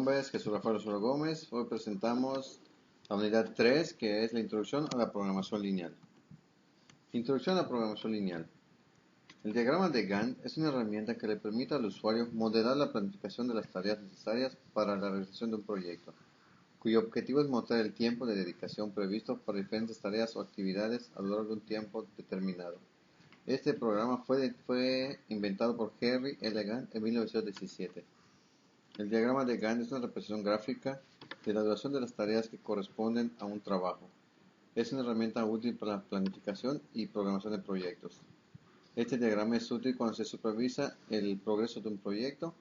nombre es Jesús Rafael Osorio Gómez. Hoy presentamos la unidad 3, que es la introducción a la programación lineal. Introducción a la programación lineal. El diagrama de Gantt es una herramienta que le permite al usuario modelar la planificación de las tareas necesarias para la realización de un proyecto, cuyo objetivo es mostrar el tiempo de dedicación previsto para diferentes tareas o actividades a lo largo de un tiempo determinado. Este programa fue inventado por Henry L. Gantt en 1917. El diagrama de Gantt es una representación gráfica de la duración de las tareas que corresponden a un trabajo. Es una herramienta útil para la planificación y programación de proyectos. Este diagrama es útil cuando se supervisa el progreso de un proyecto,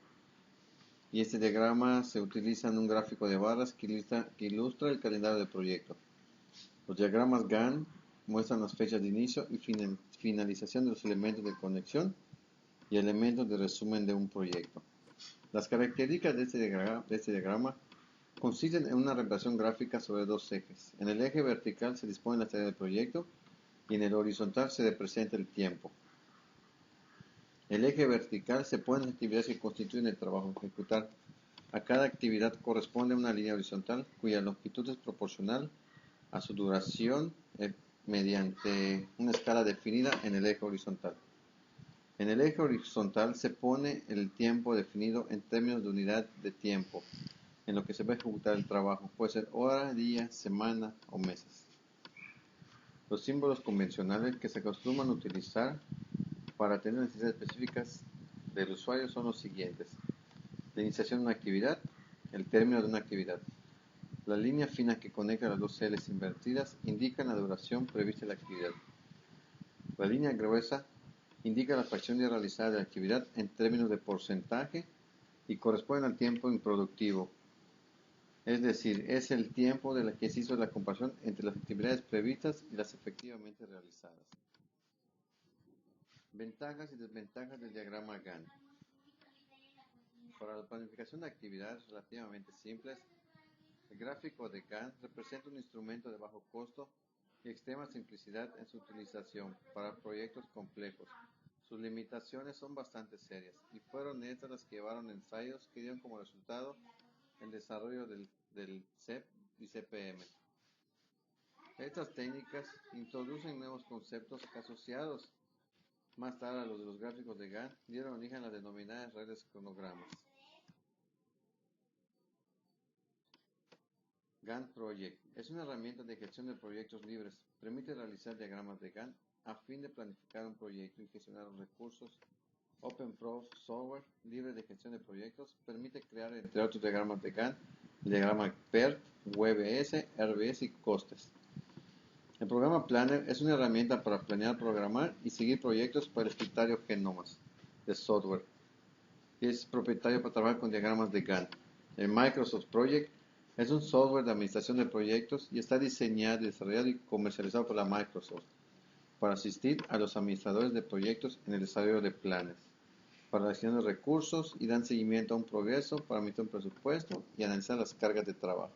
y este diagrama se utiliza en un gráfico de barras que ilustra el calendario del proyecto. Los diagramas Gantt muestran las fechas de inicio y finalización de los elementos de conexión y elementos de resumen de un proyecto. Las características de este diagrama consisten en una representación gráfica sobre dos ejes. En el eje vertical se dispone la tarea del proyecto y en el horizontal se representa el tiempo. El eje vertical se ponen las actividades que constituyen el trabajo a ejecutar. A cada actividad corresponde una línea horizontal cuya longitud es proporcional a su duración mediante una escala definida en el eje horizontal. En el eje horizontal se pone el tiempo definido en términos de unidad de tiempo en lo que se va a ejecutar el trabajo. Puede ser hora, día, semana o meses. Los símbolos convencionales que se acostumbran a utilizar para tener necesidades específicas del usuario son los siguientes: la iniciación de una actividad, el término de una actividad. La línea fina que conecta las dos celdas invertidas indica la duración prevista de la actividad. La línea gruesa indica la fracción de realizada de la actividad en términos de porcentaje y corresponde al tiempo improductivo. Es decir, es el tiempo de la que se hizo la comparación entre las actividades previstas y las efectivamente realizadas. Ventajas y desventajas del diagrama Gantt. Para la planificación de actividades relativamente simples, el gráfico de Gantt representa un instrumento de bajo costo y extrema simplicidad en su utilización para proyectos complejos. Sus limitaciones son bastante serias, y fueron estas las que llevaron ensayos que dieron como resultado el desarrollo del CEP y CPM. Estas técnicas introducen nuevos conceptos que, asociados más tarde a los de los gráficos de Gantt, dieron origen a las denominadas redes cronogramas. Gantt Project es una herramienta de gestión de proyectos libres. Permite realizar diagramas de Gantt a fin de planificar un proyecto y gestionar los recursos. OpenPro Software, libre de gestión de proyectos, permite crear, entre otros diagramas de Gantt, el diagrama PERT, WBS, RBS y costes. El programa Planner es una herramienta para planear, programar y seguir proyectos para el escritorio Genomas de software, que es propietario para trabajar con diagramas de Gantt. El Microsoft Project es un software de administración de proyectos y está diseñado, desarrollado y comercializado por la Microsoft para asistir a los administradores de proyectos en el desarrollo de planes, para la gestión de recursos y dan seguimiento a un progreso, para emitir un presupuesto y analizar las cargas de trabajo.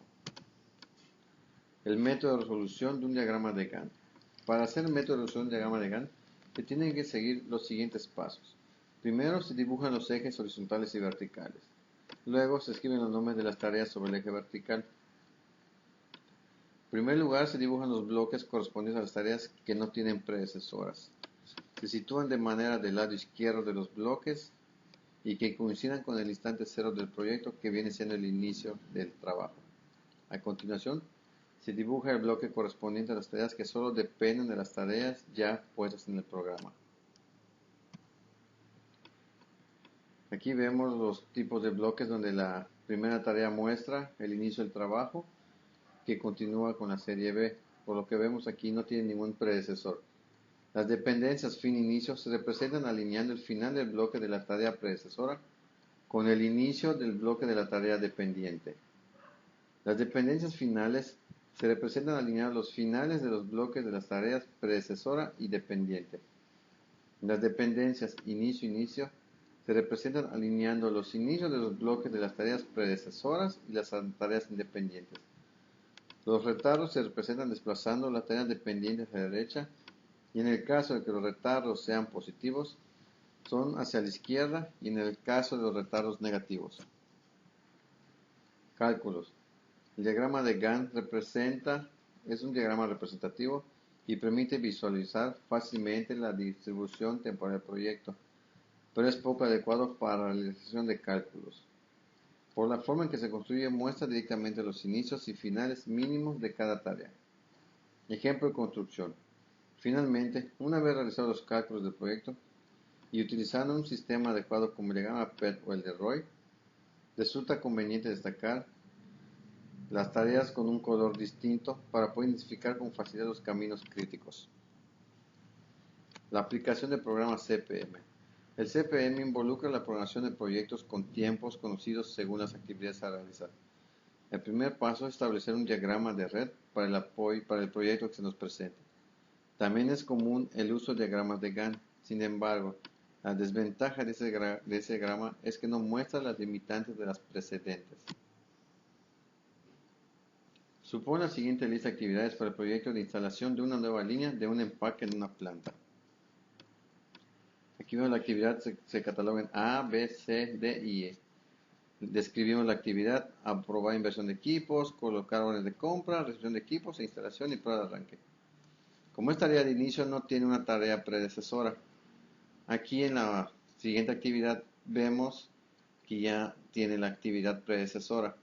El método de resolución de un diagrama de Gantt. Para hacer el método de resolución de un diagrama de Gantt, se tienen que seguir los siguientes pasos. Primero se dibujan los ejes horizontales y verticales. Luego se escriben los nombres de las tareas sobre el eje vertical. En primer lugar, se dibujan los bloques correspondientes a las tareas que no tienen predecesoras. Se sitúan de manera del lado izquierdo de los bloques y que coincidan con el instante cero del proyecto, que viene siendo el inicio del trabajo. A continuación, se dibuja el bloque correspondiente a las tareas que solo dependen de las tareas ya puestas en el programa. Aquí vemos los tipos de bloques donde la primera tarea muestra el inicio del trabajo, que continúa con la serie B. Por lo que vemos aquí, no tiene ningún predecesor. Las dependencias fin-inicio se representan alineando el final del bloque de la tarea predecesora con el inicio del bloque de la tarea dependiente. Las dependencias finales se representan alineando los finales de los bloques de las tareas predecesora y dependiente. Las dependencias inicio-inicio se representan alineando los inicios de los bloques de las tareas predecesoras y las tareas independientes. Los retardos se representan desplazando las tareas dependientes hacia la derecha, y en el caso de que los retardos sean positivos, son hacia la izquierda, y en el caso de los retardos negativos. Cálculos. El diagrama de Gantt es un diagrama representativo y permite visualizar fácilmente la distribución temporal del proyecto, pero es poco adecuado para la realización de cálculos. Por la forma en que se construye, muestra directamente los inicios y finales mínimos de cada tarea. Ejemplo de construcción. Finalmente, una vez realizados los cálculos del proyecto y utilizando un sistema adecuado como el diagrama PET o el de Roy, resulta conveniente destacar las tareas con un color distinto para poder identificar con facilidad los caminos críticos. La aplicación del programa CPM. El CPM involucra la programación de proyectos con tiempos conocidos según las actividades a realizar. El primer paso es establecer un diagrama de red para el proyecto que se nos presente. También es común el uso de diagramas de Gantt. Sin embargo, la desventaja de ese diagrama es que no muestra las limitantes de las precedentes. Supone la siguiente lista de actividades para el proyecto de instalación de una nueva línea de un empaque en una planta. Aquí vemos la actividad, se cataloga en A, B, C, D y E. Describimos la actividad: aprobar inversión de equipos, colocar órdenes de compra, recepción de equipos, instalación y prueba de arranque. Como es tarea de inicio, no tiene una tarea predecesora. Aquí en la siguiente actividad vemos que ya tiene la actividad predecesora.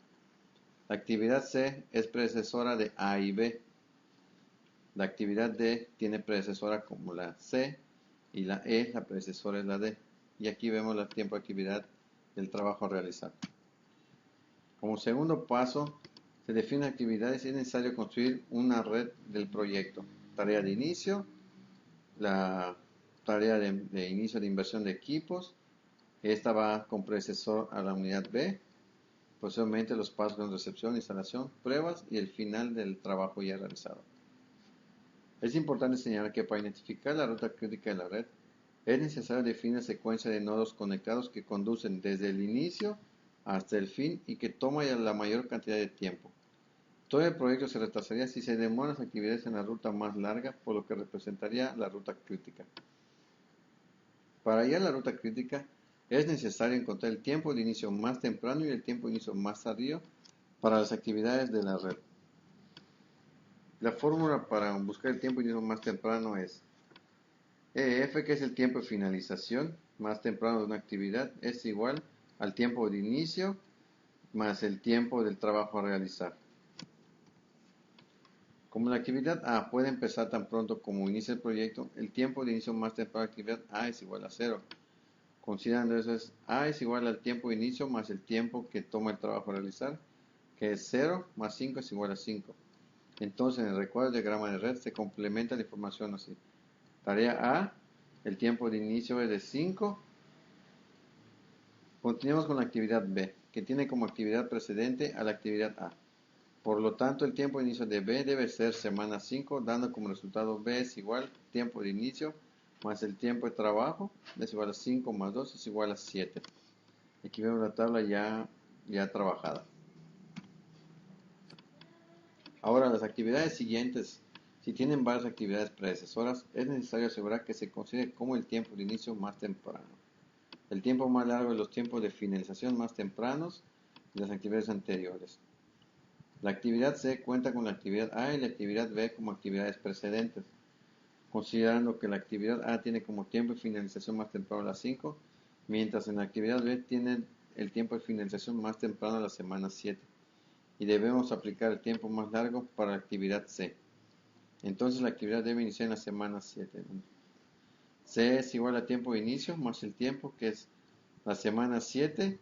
La actividad C es predecesora de A y B. La actividad D tiene predecesora como la C y la E, la predecesora es la D. Y aquí vemos el tiempo de actividad del trabajo a realizar. Como segundo paso, se definen actividades y es necesario construir una red del proyecto. Tarea de inicio, la tarea de inicio de inversión de equipos. Esta va con predecesor a la unidad B. Posteriormente los pasos de recepción, instalación, pruebas y el final del trabajo ya realizado. Es importante señalar que para identificar la ruta crítica de la red, es necesario definir la secuencia de nodos conectados que conducen desde el inicio hasta el fin y que toma ya la mayor cantidad de tiempo. Todo el proyecto se retrasaría si se demoran las actividades en la ruta más larga, por lo que representaría la ruta crítica. Para hallar la ruta crítica, es necesario encontrar el tiempo de inicio más temprano y el tiempo de inicio más tardío para las actividades de la red. La fórmula para buscar el tiempo de inicio más temprano es EF, que es el tiempo de finalización más temprano de una actividad, es igual al tiempo de inicio más el tiempo del trabajo a realizar. Como la actividad A puede empezar tan pronto como inicia el proyecto, el tiempo de inicio más temprano de la actividad A es igual a 0. Considerando eso, A es igual al tiempo de inicio más el tiempo que toma el trabajo a realizar, que es 0 más 5 es igual a 5. Entonces, en el recuadro del diagrama de red se complementa la información así. Tarea A, el tiempo de inicio es de 5. Continuamos con la actividad B, que tiene como actividad precedente a la actividad A. Por lo tanto, el tiempo de inicio de B debe ser semana 5, dando como resultado B es igual tiempo de inicio más el tiempo de trabajo, es igual a 5 más 2 es igual a 7. Aquí vemos la tabla ya trabajada. Ahora, las actividades siguientes, si tienen varias actividades predecesoras, es necesario asegurar que se considere como el tiempo de inicio más temprano. El tiempo más largo de los tiempos de finalización más tempranos de las actividades anteriores. La actividad C cuenta con la actividad A y la actividad B como actividades precedentes, considerando que la actividad A tiene como tiempo de finalización más temprano a las 5, mientras en la actividad B tiene el tiempo de finalización más temprano a la semana 7. Y debemos aplicar el tiempo más largo para la actividad C. Entonces la actividad debe iniciar en la semana 7. C es igual a tiempo de inicio más el tiempo que es la semana 7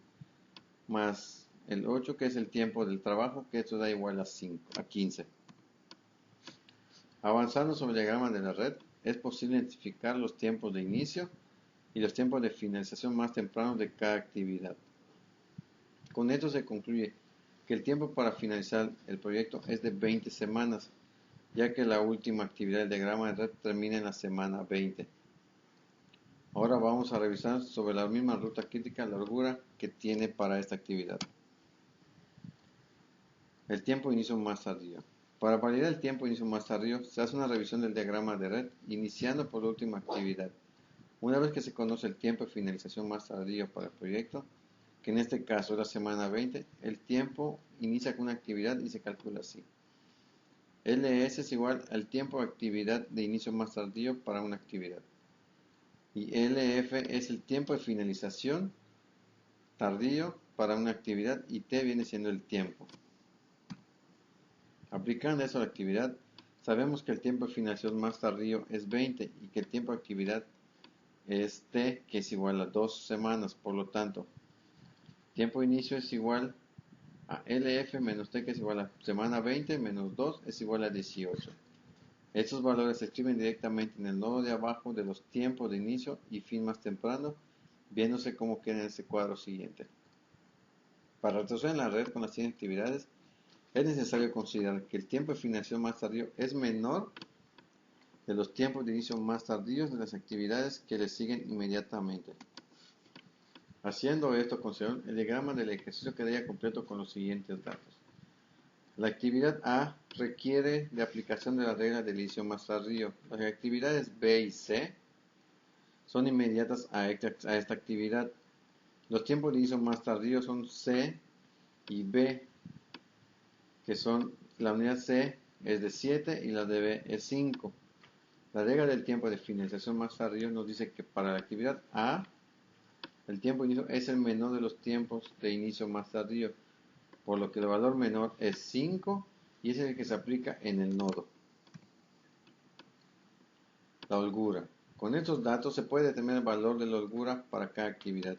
más el 8 que es el tiempo del trabajo, que esto da igual a 15. Avanzando sobre el diagrama de la red, es posible identificar los tiempos de inicio y los tiempos de finalización más tempranos de cada actividad. Con esto se concluye que el tiempo para finalizar el proyecto es de 20 semanas, ya que la última actividad del diagrama de red termina en la semana 20. Ahora vamos a revisar sobre la misma ruta crítica, la largura que tiene para esta actividad. El tiempo de inicio más tardío. Para validar el tiempo de inicio más tardío, se hace una revisión del diagrama de red, iniciando por la última actividad. Una vez que se conoce el tiempo de finalización más tardío para el proyecto, que en este caso es la semana 20, el tiempo inicia con una actividad y se calcula así. LS es igual al tiempo de actividad de inicio más tardío para una actividad. Y LF es el tiempo de finalización tardío para una actividad y T viene siendo el tiempo. Aplicando eso a la actividad, sabemos que el tiempo de finalización más tardío es 20 y que el tiempo de actividad es T, que es igual a 2 semanas. Por lo tanto, tiempo de inicio es igual a LF menos T, que es igual a semana 20 menos 2 es igual a 18. Estos valores se escriben directamente en el nodo de abajo de los tiempos de inicio y fin más temprano, viéndose cómo queda en este cuadro siguiente. Para retroceder en la red con las siguientes actividades, es necesario considerar que el tiempo de finalización más tardío es menor de los tiempos de inicio más tardíos de las actividades que le siguen inmediatamente. Haciendo esto, consideramos el diagrama del ejercicio quedaría completo con los siguientes datos. La actividad A requiere de aplicación de la regla del inicio más tardío. Las actividades B y C son inmediatas a esta actividad. Los tiempos de inicio más tardíos son C y B, que son la unidad C es de 7 y la de B es 5. La regla del tiempo de finalización más tardío nos dice que para la actividad A, el tiempo de inicio es el menor de los tiempos de inicio más tardío, por lo que el valor menor es 5 y ese es el que se aplica en el nodo. La holgura. Con estos datos se puede determinar el valor de la holgura para cada actividad,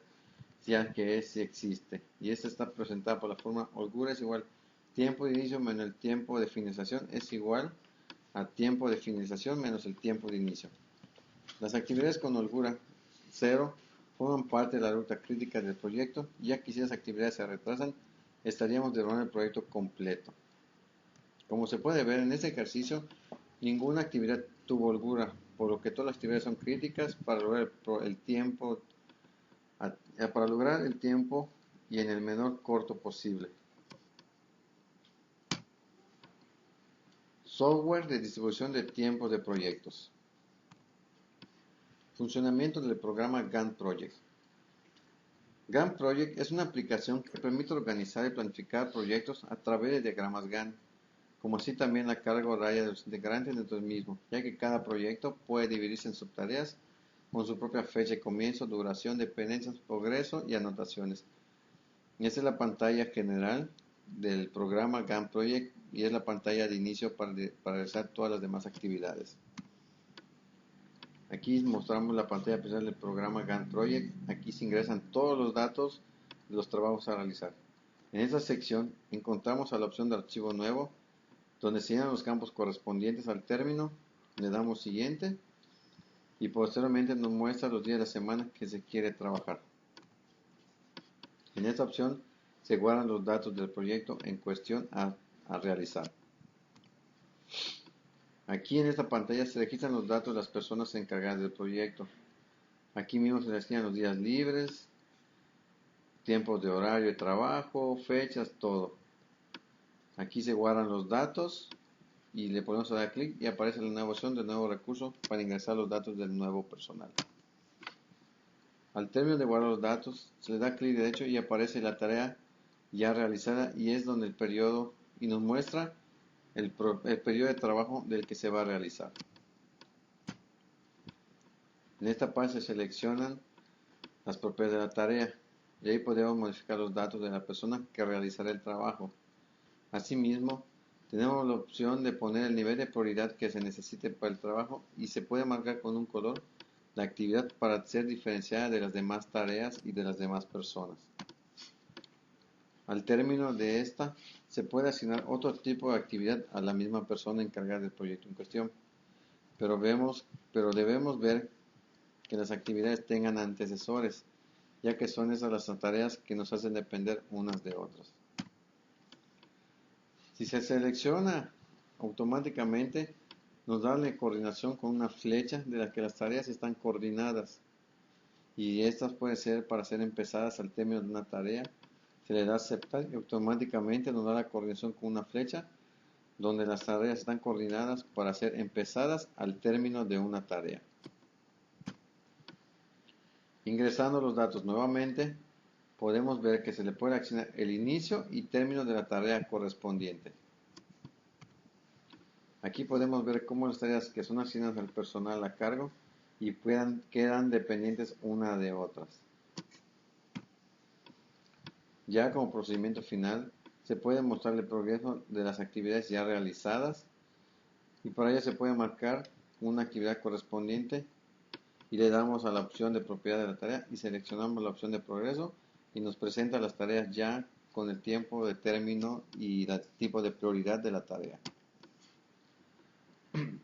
ya que si existe. Y esta está presentada por la forma holgura es igual tiempo de inicio menos el tiempo de finalización es igual a tiempo de finalización menos el tiempo de inicio. Las actividades con holgura 0 forman parte de la ruta crítica del proyecto, ya que si las actividades se retrasan, estaríamos derribando el proyecto completo. Como se puede ver en este ejercicio, ninguna actividad tuvo holgura, por lo que todas las actividades son críticas para lograr el tiempo y en el menor corto posible. Software de distribución de tiempos de proyectos. Funcionamiento del programa Gantt Project. Gantt Project es una aplicación que permite organizar y planificar proyectos a través de diagramas Gantt, como así también la carga horaria de los integrantes dentro del mismo, ya que cada proyecto puede dividirse en subtareas con su propia fecha de comienzo, duración, dependencias, progreso y anotaciones. Esta es la pantalla general del programa Gantt Project y es la pantalla de inicio para realizar todas las demás actividades. Aquí mostramos la pantalla principal del programa Gantt Project. Aquí se ingresan todos los datos de los trabajos a realizar. En esta sección encontramos la opción de archivo nuevo, donde se llenan los campos correspondientes al término. Le damos siguiente y posteriormente nos muestra los días de la semana que se quiere trabajar. En esta opción se guardan los datos del proyecto en cuestión a realizar. Aquí en esta pantalla se registran los datos de las personas encargadas del proyecto. Aquí mismo se registran los días libres, tiempos de horario de trabajo, fechas, todo. Aquí se guardan los datos y le podemos dar clic y aparece la nueva opción de nuevo recurso para ingresar los datos del nuevo personal. Al término de guardar los datos, se le da clic derecho y aparece la tarea ya realizada y es donde el periodo y nos muestra el periodo de trabajo del que se va a realizar. En esta parte se seleccionan las propiedades de la tarea y ahí podemos modificar los datos de la persona que realizará el trabajo. Asimismo, tenemos la opción de poner el nivel de prioridad que se necesite para el trabajo y se puede marcar con un color la actividad para ser diferenciada de las demás tareas y de las demás personas. Al término de esta, se puede asignar otro tipo de actividad a la misma persona encargada del proyecto en cuestión, pero debemos ver que las actividades tengan antecesores, ya que son esas las tareas que nos hacen depender unas de otras. Si se selecciona automáticamente, nos da la coordinación con una flecha de la que las tareas están coordinadas y estas pueden ser para ser empezadas al término de una tarea. Se le da aceptar y automáticamente nos da la coordinación con una flecha donde las tareas están coordinadas para ser empezadas al término de una tarea. Ingresando los datos nuevamente, podemos ver que se le puede asignar el inicio y término de la tarea correspondiente. Aquí podemos ver cómo las tareas que son asignadas al personal a cargo y quedan dependientes una de otras. Ya como procedimiento final, se puede mostrar el progreso de las actividades ya realizadas y para ello se puede marcar una actividad correspondiente y le damos a la opción de propiedad de la tarea y seleccionamos la opción de progreso y nos presenta las tareas ya con el tiempo de término y el tipo de prioridad de la tarea.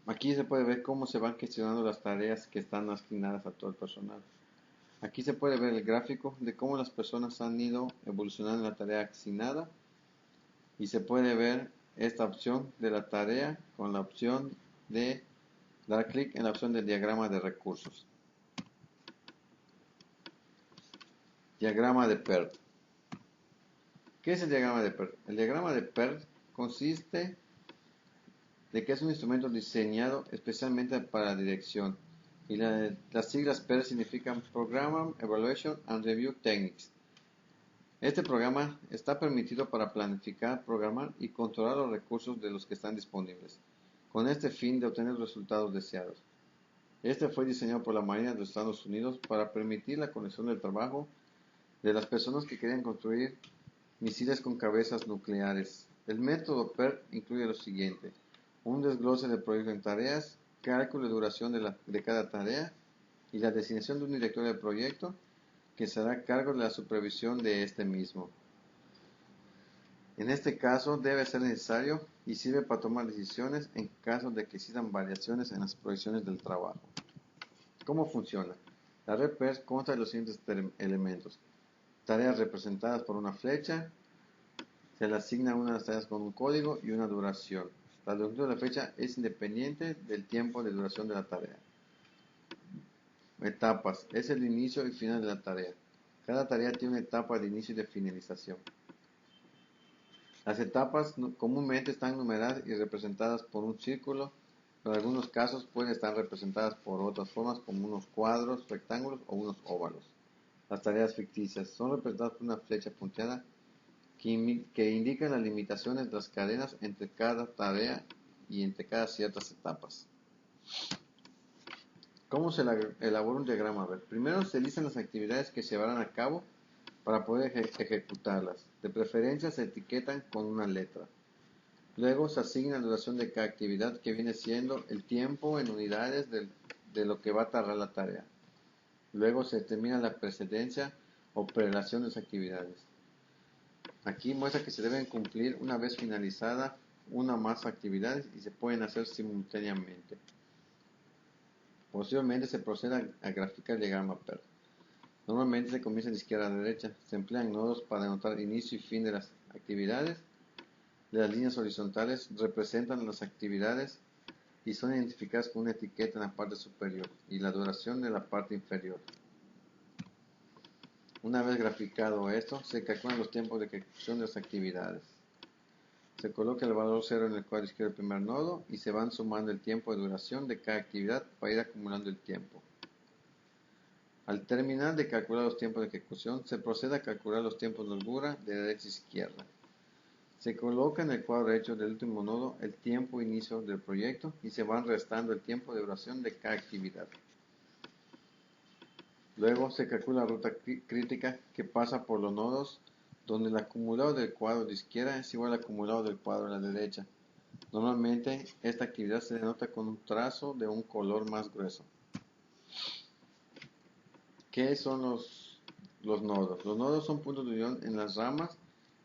Aquí se puede ver cómo se van gestionando las tareas que están asignadas a todo el personal. Aquí se puede ver el gráfico de cómo las personas han ido evolucionando en la tarea asignada y se puede ver esta opción de la tarea con la opción de dar clic en la opción del diagrama de recursos. Diagrama de PERT. ¿Qué es el diagrama de PERT? El diagrama de PERT consiste de que es un instrumento diseñado especialmente para la dirección y las siglas PERT significan Program Evaluation and Review Techniques. Este programa está permitido para planificar, programar y controlar los recursos de los que están disponibles, con este fin de obtener los resultados deseados. Este fue diseñado por la Marina de los Estados Unidos para permitir la conexión del trabajo de las personas que querían construir misiles con cabezas nucleares. El método PERT incluye lo siguiente: un desglose del proyecto en tareas, cálculo de duración de cada tarea y la designación de un director del proyecto que se hará cargo de la supervisión de este mismo. En este caso debe ser necesario y sirve para tomar decisiones en caso de que existan variaciones en las proyecciones del trabajo. ¿Cómo funciona? La red PERT consta de los siguientes elementos: tareas representadas por una flecha, se le asigna una de las tareas con un código y una duración. La longitud de la flecha es independiente del tiempo de duración de la tarea. Etapas. Es el inicio y final de la tarea. Cada tarea tiene una etapa de inicio y de finalización. Las etapas comúnmente están numeradas y representadas por un círculo, pero en algunos casos pueden estar representadas por otras formas como unos cuadros, rectángulos o unos óvalos. Las tareas ficticias son representadas por una flecha punteada que indican las limitaciones de las cadenas entre cada tarea y entre cada ciertas etapas. ¿Cómo se elabora un diagrama? Primero se listan las actividades que se llevarán a cabo para poder ejecutarlas. De preferencia se etiquetan con una letra. Luego se asigna la duración de cada actividad, que viene siendo el tiempo en unidades de lo que va a tardar la tarea. Luego se determina la precedencia o prelación de las actividades. Aquí muestra que se deben cumplir una vez finalizada una o más actividades y se pueden hacer simultáneamente. Posteriormente se procede a graficar el diagrama PERT. Normalmente se comienza de izquierda a derecha. Se emplean nodos para denotar inicio y fin de las actividades. Las líneas horizontales representan las actividades y son identificadas con una etiqueta en la parte superior y la duración de la parte inferior. Una vez graficado esto, se calculan los tiempos de ejecución de las actividades. Se coloca el valor 0 en el cuadro izquierdo del primer nodo y se van sumando el tiempo de duración de cada actividad para ir acumulando el tiempo. Al terminar de calcular los tiempos de ejecución, se procede a calcular los tiempos de holgura de derecha a izquierda. Se coloca en el cuadro derecho del último nodo el tiempo inicio del proyecto y se van restando el tiempo de duración de cada actividad. Luego se calcula la ruta crítica que pasa por los nodos, donde el acumulado del cuadro de izquierda es igual al acumulado del cuadro de la derecha. Normalmente esta actividad se denota con un trazo de un color más grueso. ¿Qué son los nodos? Los nodos son puntos de unión en las ramas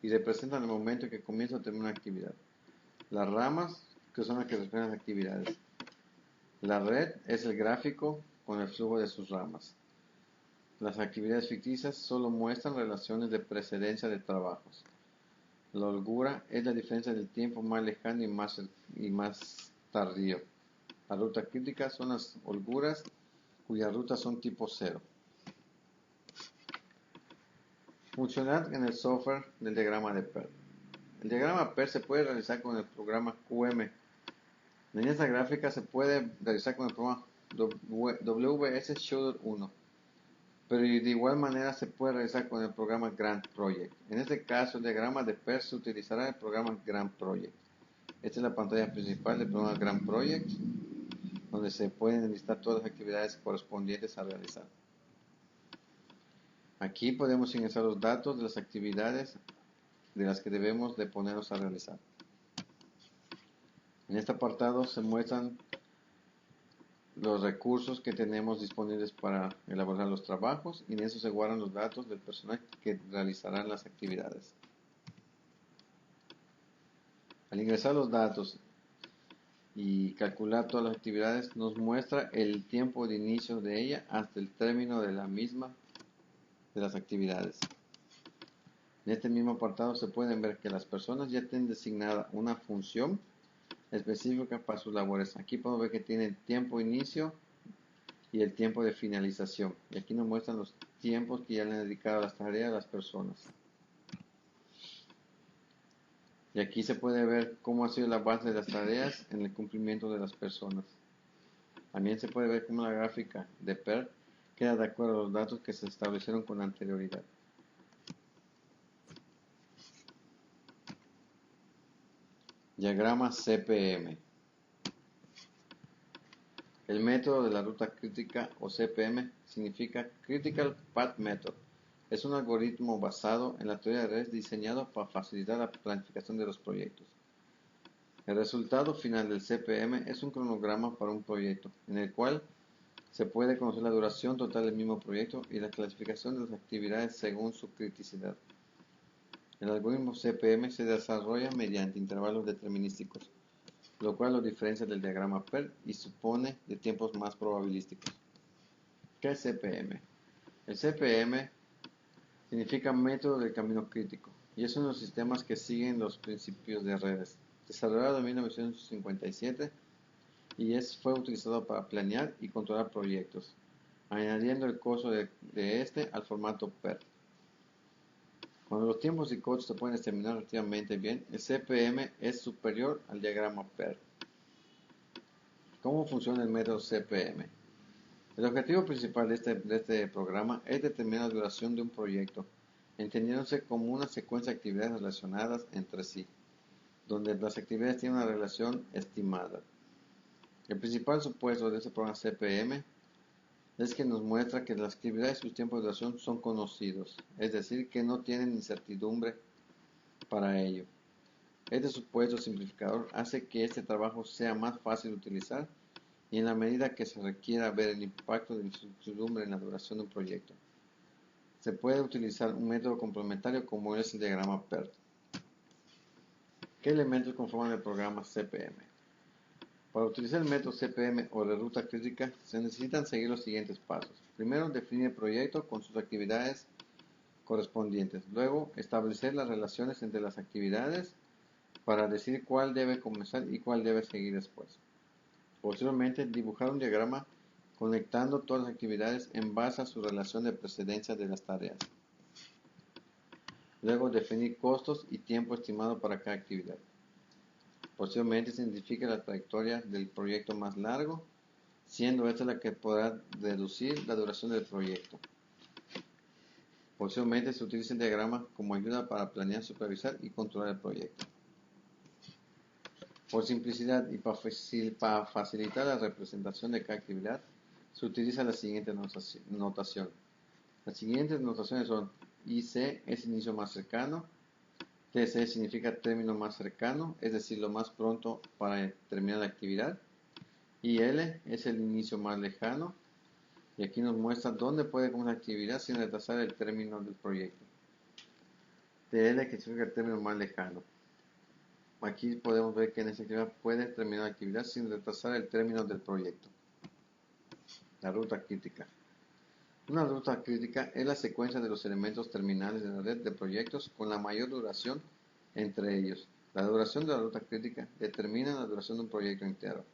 y representan el momento en que comienza o termina una actividad. Las ramas, que son las que representan las actividades. La red es el gráfico con el flujo de sus ramas. Las actividades ficticias solo muestran relaciones de precedencia de trabajos. La holgura es la diferencia del tiempo más lejano y más tardío. La ruta crítica son las holguras cuyas rutas son tipo 0. Funcionar en el software del diagrama de PERT. El diagrama PERT se puede realizar con el programa QM. En esta gráfica se puede realizar con el programa WS Shader 1. pero de igual manera se puede realizar con el programa Grant Project. En este caso, el diagrama de PERT se utilizará el programa Grant Project. Esta es la pantalla principal del programa Grant Project, donde se pueden listar todas las actividades correspondientes a realizar. Aquí podemos ingresar los datos de las actividades de las que debemos de ponernos a realizar. En este apartado se muestran los recursos que tenemos disponibles para elaborar los trabajos, y en eso se guardan los datos del personal que realizarán las actividades. Al ingresar los datos y calcular todas las actividades, nos muestra el tiempo de inicio de ella hasta el término de la misma de las actividades. En este mismo apartado se pueden ver que las personas ya tienen designada una función específica para sus labores. Aquí podemos ver que tienen tiempo de inicio y el tiempo de finalización. Y aquí nos muestran los tiempos que ya le han dedicado a las tareas a las personas. Y aquí se puede ver cómo ha sido la base de las tareas en el cumplimiento de las personas. También se puede ver cómo la gráfica de PERT queda de acuerdo a los datos que se establecieron con anterioridad. Diagrama CPM. El método de la ruta crítica, o CPM, significa Critical Path Method. Es un algoritmo basado en la teoría de redes diseñado para facilitar la planificación de los proyectos. El resultado final del CPM es un cronograma para un proyecto, en el cual se puede conocer la duración total del mismo proyecto y la clasificación de las actividades según su criticidad. El algoritmo CPM se desarrolla mediante intervalos determinísticos, lo cual lo diferencia del diagrama PERT y supone de tiempos más probabilísticos. ¿Qué es CPM? El CPM significa método del camino crítico y es uno de los sistemas que siguen los principios de redes, desarrollado en 1957 y fue utilizado para planear y controlar proyectos, añadiendo el costo de este al formato PERT. Cuando los tiempos y costos se pueden determinar relativamente bien, el CPM es superior al diagrama PERT. ¿Cómo funciona el método CPM? El objetivo principal de este programa es determinar la duración de un proyecto, entendiéndose como una secuencia de actividades relacionadas entre sí, donde las actividades tienen una relación estimada. El principal supuesto de este programa CPM es que nos muestra que las actividades y sus tiempos de duración son conocidos, es decir, que no tienen incertidumbre para ello. Este supuesto simplificador hace que este trabajo sea más fácil de utilizar y en la medida que se requiera ver el impacto de la incertidumbre en la duración de un proyecto. Se puede utilizar un método complementario como es el diagrama PERT. ¿Qué elementos conforman el programa CPM? Para utilizar el método CPM o de ruta crítica se necesitan seguir los siguientes pasos. Primero, definir el proyecto con sus actividades correspondientes. Luego, establecer las relaciones entre las actividades para decidir cuál debe comenzar y cuál debe seguir después. Posteriormente, dibujar un diagrama conectando todas las actividades en base a su relación de precedencia de las tareas. Luego, definir costos y tiempo estimado para cada actividad. Posteriormente, se identifica la trayectoria del proyecto más largo, siendo esta la que podrá reducir la duración del proyecto. Posteriormente, se utiliza el diagrama como ayuda para planear, supervisar y controlar el proyecto. Por simplicidad y para facilitar la representación de cada actividad, se utiliza la siguiente notación. Las siguientes notaciones son: IC es inicio más cercano, TC significa término más cercano, es decir, lo más pronto para terminar la actividad, IL es el inicio más lejano, y aquí nos muestra dónde puede comenzar la actividad sin retrasar el término del proyecto. TL, que significa el término más lejano. Aquí podemos ver que en esta actividad puede terminar la actividad sin retrasar el término del proyecto. La ruta crítica. Una ruta crítica es la secuencia de los elementos terminales de la red de proyectos con la mayor duración entre ellos. La duración de la ruta crítica determina la duración de un proyecto entero.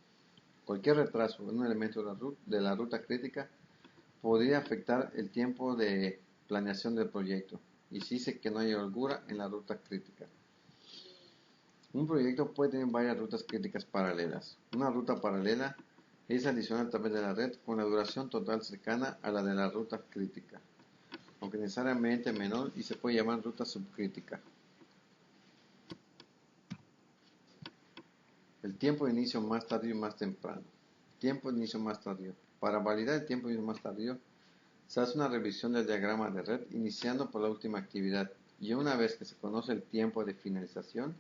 Cualquier retraso de un elemento de la ruta crítica podría afectar el tiempo de planeación del proyecto, y se dice que no hay holgura en la ruta crítica. Un proyecto puede tener varias rutas críticas paralelas. Una ruta paralela es adicional a través de la red con la duración total cercana a la de la ruta crítica, aunque necesariamente menor, y se puede llamar ruta subcrítica. El tiempo de inicio más tardío y más temprano. Tiempo de inicio más tardío. Para validar el tiempo de inicio más tardío, se hace una revisión del diagrama de red iniciando por la última actividad, y una vez que se conoce el tiempo de finalización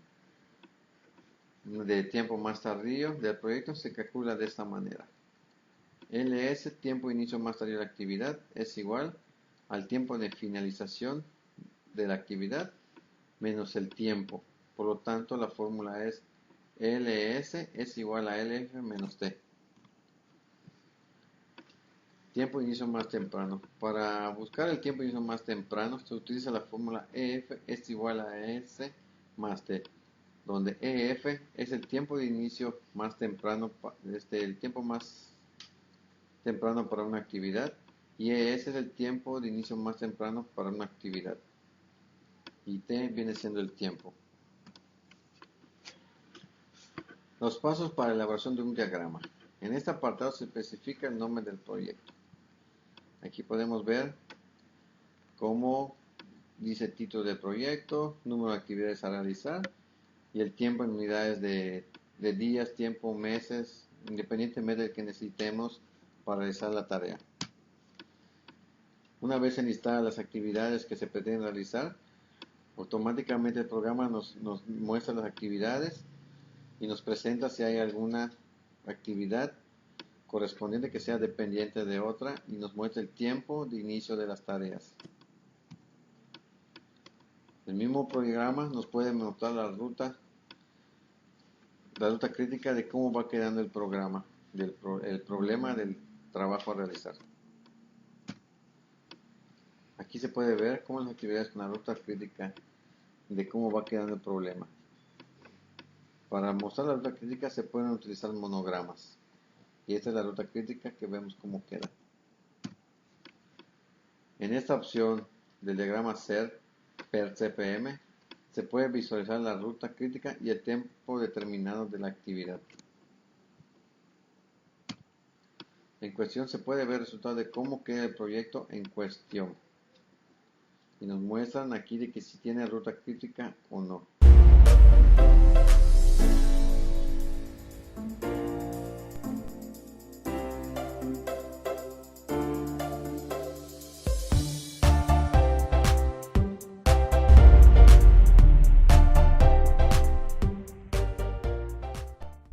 de tiempo más tardío del proyecto, se calcula de esta manera. LS, tiempo de inicio más tardío de la actividad, es igual al tiempo de finalización de la actividad menos el tiempo. Por lo tanto, la fórmula es LS es igual a LF menos T. Tiempo de inicio más temprano. Para buscar el tiempo de inicio más temprano, se utiliza la fórmula EF es igual a S más T, donde EF es el tiempo de inicio más temprano, el tiempo más temprano para una actividad, y ES es el tiempo de inicio más temprano para una actividad, y T viene siendo el tiempo. Los pasos para la elaboración de un diagrama. En este apartado se especifica el nombre del proyecto. Aquí podemos ver cómo dice título del proyecto, número de actividades a realizar y el tiempo en unidades de días, tiempo, meses, independientemente del que necesitemos para realizar la tarea. Una vez enlistadas las actividades que se pretenden realizar, automáticamente el programa nos muestra las actividades y nos presenta si hay alguna actividad correspondiente que sea dependiente de otra y nos muestra el tiempo de inicio de las tareas. El mismo programa nos puede mostrar la ruta crítica de cómo va quedando el programa, el problema del trabajo a realizar. Aquí se puede ver cómo las actividades con la ruta crítica de cómo va quedando el problema. Para mostrar la ruta crítica se pueden utilizar monogramas. Y esta es la ruta crítica que vemos cómo queda. En esta opción del diagrama SER per CPM se puede visualizar la ruta crítica y el tiempo determinado de la actividad. En cuestión se puede ver el resultado de cómo queda el proyecto en cuestión. Y nos muestran aquí de que si tiene ruta crítica o no.